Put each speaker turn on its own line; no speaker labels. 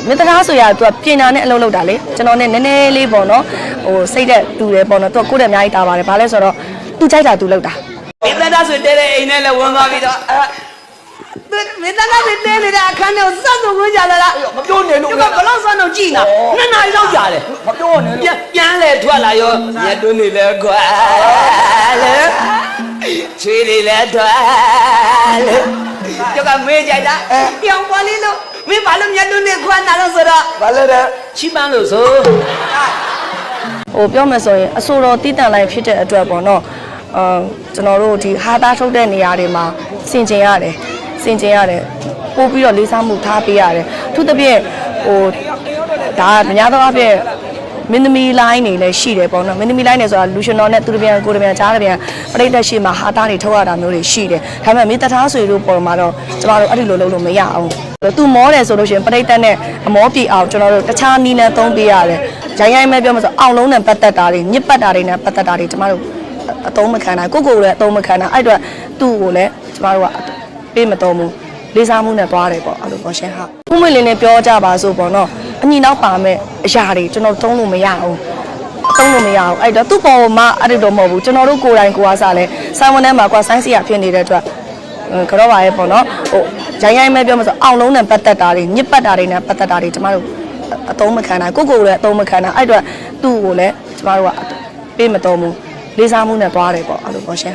မင်းသားဆိုရသူကပြင်ညာနဲ့အလုပ်လုပ်တာလေကျွန်တော်နဲ့နည်းနည်းလေးပေါ့နော်ဟိုစိတ်သက်တူတယ်ပေါ့နော်သူကကိုယ့်တဲ့အများကြီးတာပါတယ်ဘာလဲဆိုတော့သူကြိုက်တာသူလုပ်တာ
မင်းသားဆိုတဲတဲ့အိမ်နဲ့လည်းဝင်သွားပြီးတော့မင်းသားကတဲနေတာအခန်းထဲကိုစက်ဆုံးဝင်ကြလာလားမပြောနဲ့လို့ဘလောက်စမ်းတော့ကြည်နာနှစ်နာရီလောက်ကြာတယ်မပြောနဲ့လို့ပြန်လဲထွက်လာရောညတွင်းနေလဲခွာလေချွေးတွေလဲထွက်လေကျကမေးကြတာပြောင်းပါလိမ့်လို့မင်းဘာလို့ညတွင်းနေခွာနာလို့ဆိုတော့ဘာလဲတဲ့ချိပန်းလို့ဆို
ဟိုပြောမယ်ဆိုရင်အဆိုတော်တီးတန့်လိုက်ဖြစ်တဲ့အတွက်ပေါ့နော်ကျွန်တော်တို့ဒီဟာသားထုတ်တဲ့နေရာတွေမှာစင်ကျင်ရတယ်ပို့ပြီးတော့လေးစားမှုထားပေးရတယ်သူတပြည့်ဟိုဒါကများသောအားဖြင့်မင်းသမီးလိုင်းနေလည်းရှိတယ်ပေါ့နော်မင်းသမီးလိုင်းနေဆိုတာလူရှင်တော်နဲ့သူတပြန်ကိုတပြန်ကြားတပြန်ပြိတ္တရှိမှာဟာသားတွေထုတ်ရတာမျိုးတွေရှိတယ်ဒါပေမဲ့မင်းတထားဆွေတို့ပေါ်မှာတော့ကျမတို့အဲ့ဒီလိုလုပ်လို့မရအောင်သူမောတယ်ဆိုလို့ရှိရင်ပြိတ္တနဲ့အမောပြေအောင်ကျွန်တော်တို့တခြားနီးနဲ့သုံးပေးရတယ်ရိုင်းပဲပြောမှဆိုအောင်လုံးနဲ့ပတ်သက်တာတွေညစ်ပတ်တာတွေနဲ့ပတ်သက်တာတွေကျမတို့အသုံးမခံနိုင်ကိုလည်းအသုံးမခံနိုင်အဲ့အတွက်သူ့ကိုလည်းကျမတို့ကပေးမတော်ဘူးလေးစားမှုနဲ့သွားတယ်ပေါ့အဲ့လိုပေါ့ရှင်ဟာဥမွေလေးနဲ့ပြောကြပါစို့ပေါ့နော်အညီနောက်ပါမဲ့အရာတွေကျွန်တော်သုံးလို့မရအောင်အဲ့တော့သူ့ပေါ်မှာအဲ့ဒီတော့မဟုတ်ဘူးကျွန်တော်တို့ကိုယ်တိုင်ကိုအားစားလဲစိုင်းဝန်းထဲမှာကွာဆိုင်းစီရဖြစ်နေတဲ့အတွက်ကြောပါရဲ့ပေါ့နော်ဟိုရိုင်းပဲပြောမှဆိုအောင်လုံးနဲ့ပတ်သက်တာတွေညစ်ပတ်တာတွေနဲ့ပတ်သက်တာတွေကျမတို့အသုံးမခံနိုင်ကိုလည်းအသုံးမခံနိုင်အဲ့အတွက်သူ့ကိုလည်းကျမတို့ကပေးမတော်ဘူးလေးစားမှုနဲ့သွားတယ်ပေါ့အဲ့လိုပေါ့ရှင်